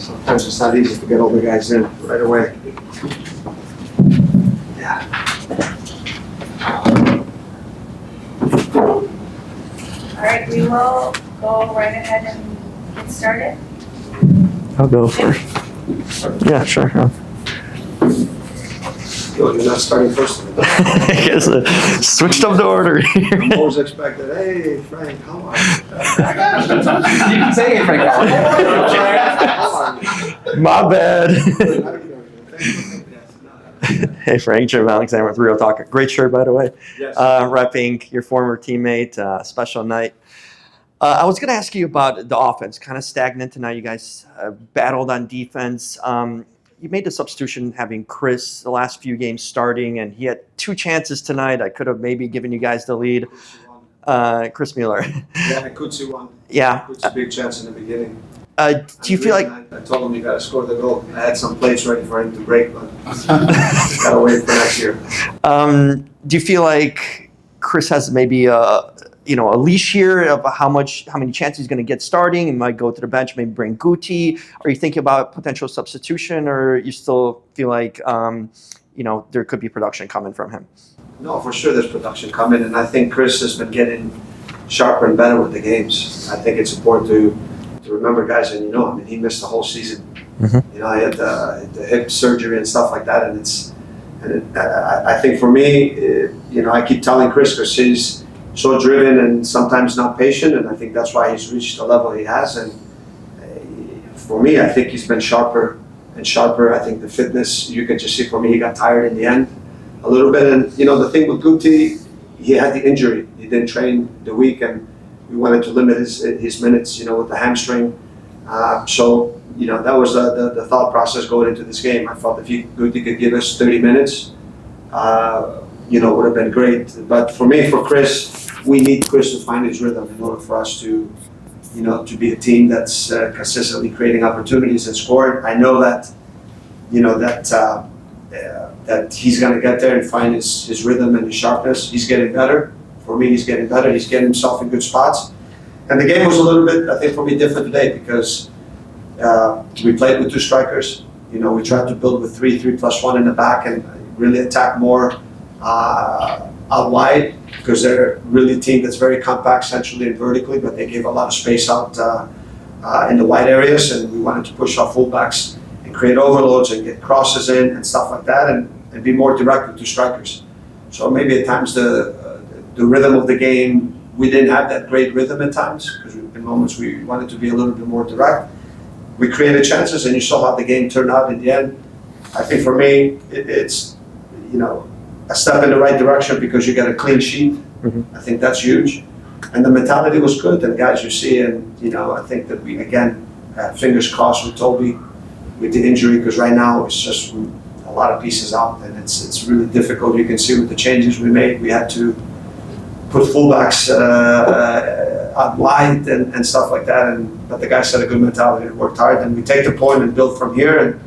Sometimes it's not easy to get all the guys in right away. Yeah. All right, we will go right ahead and get started. I'll go first. Yeah, sure. You're not starting first. I guess switched up the order here. I'm always expected, hey, Frank, how are you? You can say it, Frank. My bad. Hey, Frank, Jim Alexander with Real Talk. Great shirt, by the way. Yes. Repping your former teammate, special night. I was going to ask you about the offense, kind of stagnant tonight. You guys battled on defense. You made the substitution having Chris the last few games starting, and he had 2 chances tonight. I could have maybe given you guys the lead. Chris Mueller. Yeah, Kutsu won. Yeah. Kutsu big chance in the beginning. Do you feel like... I told him you got to score the goal. I had some plates ready for him to break, but got to wait for next year. Do you feel like Chris has maybe a leash here of how many chances he's going to get starting? He might go to the bench, maybe bring Guti. Are you thinking about potential substitution, or you still feel like there could be production coming from him? No, for sure there's production coming, and I think Chris has been getting sharper and better with the games. I think it's important to remember, guys, and he missed the whole season. Mm-hmm. I had the hip surgery and stuff like that, and I think for me, I keep telling Chris because he's so driven and sometimes not patient, and I think that's why he's reached the level he has. And for me, I think he's been sharper and sharper. I think the fitness, you can just see for me, he got tired in the end a little bit. And the thing with Guti, he had the injury. He didn't train the week, and we wanted to limit his minutes, with the hamstring. So that was the thought process going into this game. I felt if Guti could give us 30 minutes, would have been great. But for me, for Chris, we need Chris to find his rhythm in order for us to be a team that's consistently creating opportunities and scoring. I know that, that he's going to get there and find his rhythm and his sharpness. He's getting better. For me, he's getting better. He's getting himself in good spots. And the game was a little bit, I think, for me, different today because we played with 2 strikers. We tried to build with 3+1 in the back and really attack more out wide because they're really a team that's very compact centrally and vertically, but they gave a lot of space out in the wide areas, and we wanted to push our fullbacks and create overloads and get crosses in and stuff like that and be more direct with 2 strikers. So maybe at times the rhythm of the game, we didn't have that great rhythm at times because in moments we wanted to be a little bit more direct. We created chances, and you saw how the game turned out in the end. I think for me, it's a step in the right direction because you get a clean sheet. Mm-hmm. I think that's huge. And the mentality was good. And guys, you see, and I think that we, again, fingers crossed with Toby with the injury because right now it's just a lot of pieces out and it's really difficult. You can see with the changes we made, we had to put fullbacks out wide and stuff like that. But the guys had a good mentality and worked hard. And we take the point and build from here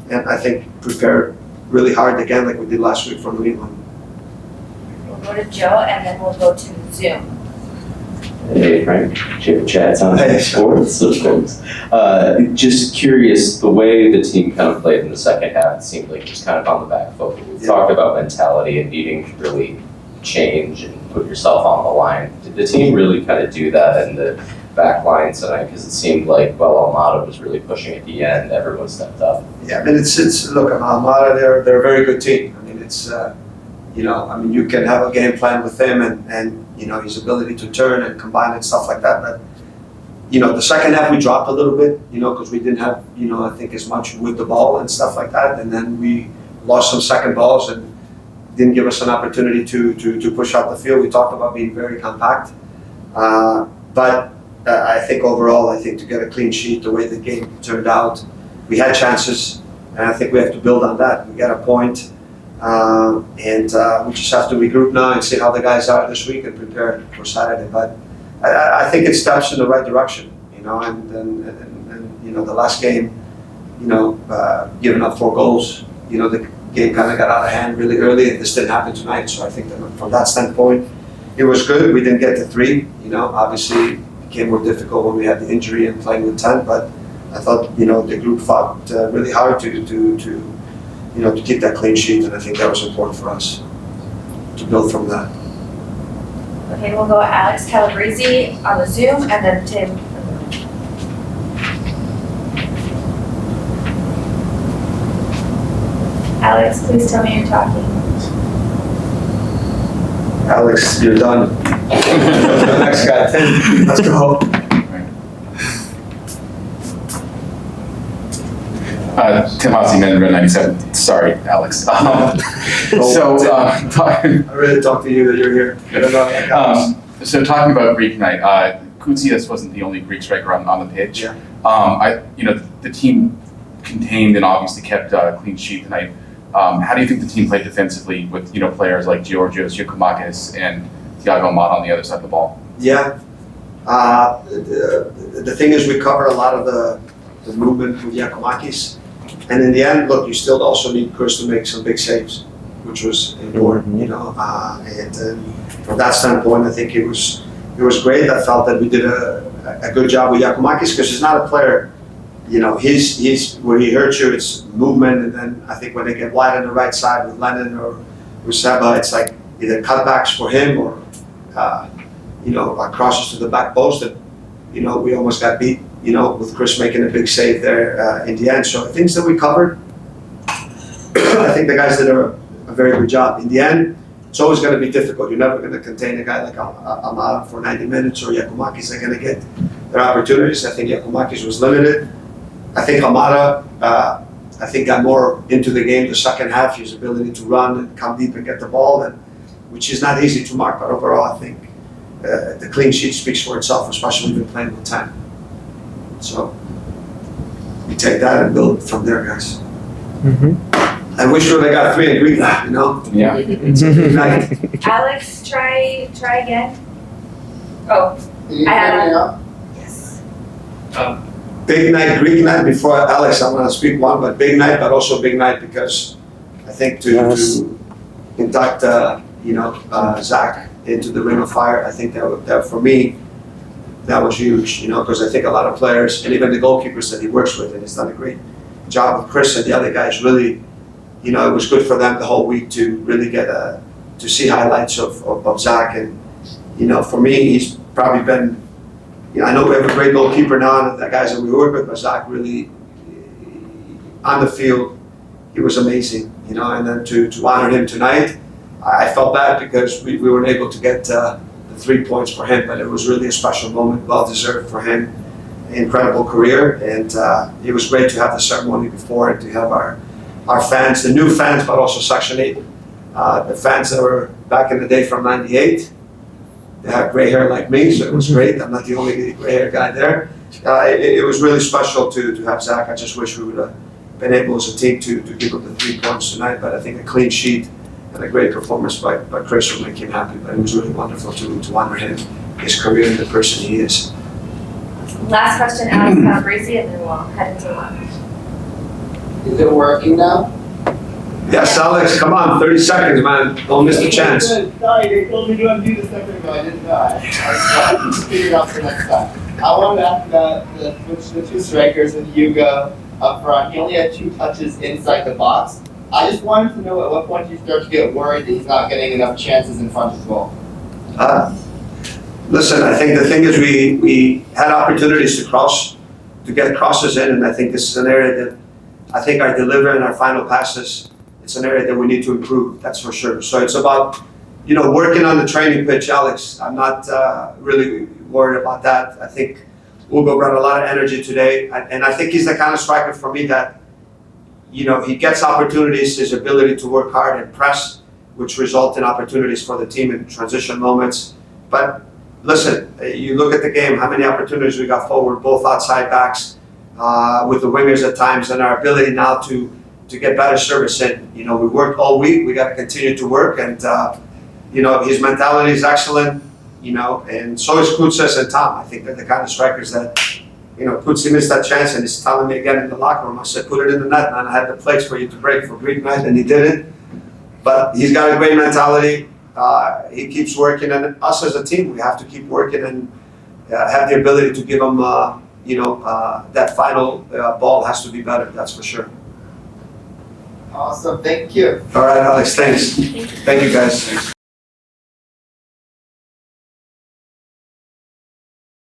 and I think prepare really hard again like we did last week from New England. We'll go to Joe and then we'll go to Zoom. Hey Frank, Chip Chats on Hey. Sports, of course. Just curious, the way the team kind of played in the second half, it seemed like just kind of on the back foot. We talked about mentality and needing to really change and put yourself on the line. Did the team really kind of do that in the back line tonight? Because it seemed like, Almada was really pushing at the end, everyone stepped up. Yeah, I mean, look, Almada, they're a very good team. I mean, it's, you can have a game plan with him and his ability to turn and combine and stuff like that. But, the second half we dropped a little bit, because we didn't have, I think as much with the ball and stuff like that. And then we lost some second balls and didn't give us an opportunity to push out the field. We talked about being very compact. But I think overall, to get a clean sheet, the way the game turned out, we had chances, and I think we have to build on that. We got a point, and we just have to regroup now and see how the guys are this week and prepare for Saturday. But I think it steps in the right direction, and the last game, giving up 4 goals, the game kind of got out of hand really early, and this didn't happen tonight. So I think that from that standpoint, it was good. We didn't get to 3, obviously. Became more difficult when we had the injury and playing with 10, but I thought, the group fought really hard to keep that clean sheet, and I think that was important for us to build from that. Okay, we'll go Alex Calabrese on the Zoom and then Tim. Alex, please tell me you're talking. Alex, you're done. The next guy, Tim, let's go. Tim Hossie, Man Red 97. Sorry, Alex. I really talked to you that you're here. I don't know. So talking about Greek night, Koutsias wasn't the only Greek striker on the pitch. Yeah. The team contained and obviously kept a clean sheet tonight. How do you think the team played defensively with players like Georgios Giacomakis and Thiago Mott on the other side of the ball? Yeah. The thing is, we covered a lot of the movement with Giacomakis. And in the end, look, you still also need Chris to make some big saves, which was important, and from that standpoint, I think it was great. I felt that we did a good job with Giacomakis because he's not a player, he's where he hurts you, it's movement, and then I think when they get wide on the right side with Lennon or Seba, it's like either cutbacks for him or, crosses to the back post that, we almost got beat. With Chris making a big save there in the end. So things that we covered, I think the guys did a very good job. In the end, it's always going to be difficult. You're never going to contain a guy like Amara for 90 minutes or Giacomakis are going to get their opportunities. I think Giacomakis was limited. I think Amara, got more into the game the second half. His ability to run and come deep and get the ball, which is not easy to mark. But overall, I think the clean sheet speaks for itself, especially when you're playing with 10. So we take that and build from there, guys. Mm-hmm. I wish we would have got 3 in Greek night, Yeah. It's a Greek night. Alex, try again. Oh, I have. Yes. Big night, Greek night. Before Alex, I'm going to speak one, but big night, but also big night because I think to induct, Zach into the Ring of Fire, I think that for me, that was huge, because I think a lot of players and even the goalkeepers that he works with, and he's done a great job with Chris and the other guys. Really, it was good for them the whole week to really get to see highlights of Zach. And for me, he's probably been. I know we have a great goalkeeper now, and the guys that we work with, but Zach really on the field, he was amazing. And then to honor him tonight, I felt bad because we weren't able to get. 3 points for him, but it was really a special moment, well deserved for him. Incredible career, and it was great to have the ceremony before and to have our fans, the new fans, but also Section 8, the fans that were back in the day from '98. They have gray hair like me, so it was great. I'm not the only gray hair guy there. It was really special to have Zach. I just wish we would have been able as a team to give him the 3 points tonight, but I think a clean sheet and a great performance by Chris will make him happy. But it was really wonderful to honor him, his career, and the person he is. Last question, Alex Calabrese, and then we'll head into lunch. Is it working now? Yes, Alex, come on, 30 seconds, man. Don't miss the chance. Sorry, they told me to undo this second ago. I didn't know. I figured it out for next time. I wanted to ask about the 2 strikers with Hugo up front. He only had 2 touches inside the box. I just wanted to know at what point you start to get worried that he's not getting enough chances in front as well. Listen, I think the thing is we had opportunities to get crosses in, and I think this is an area that I think our delivery and our final passes, it's an area that we need to improve, that's for sure. So it's about, working on the training pitch, Alex. I'm not really worried about that. I think Hugo brought a lot of energy today, and I think he's the kind of striker for me that he gets opportunities, his ability to work hard and press, which result in opportunities for the team in transition moments. But listen, you look at the game, how many opportunities we got forward, both outside backs, with the wingers at times, and our ability now to get better service in. We worked all week, we got to continue to work, and his mentality is excellent, and so is Koutsias and Tom. I think they're the kind of strikers that, Koutsias missed that chance, and he's telling me again in the locker room, I said, put it in the net, man. I had the plates for you to break for Greek night, and he did it. But he's got a great mentality. He keeps working, and us as a team, we have to keep working and have the ability to give him that final ball has to be better, that's for sure. Awesome, thank you. All right, Alex, thanks. Thank you, guys.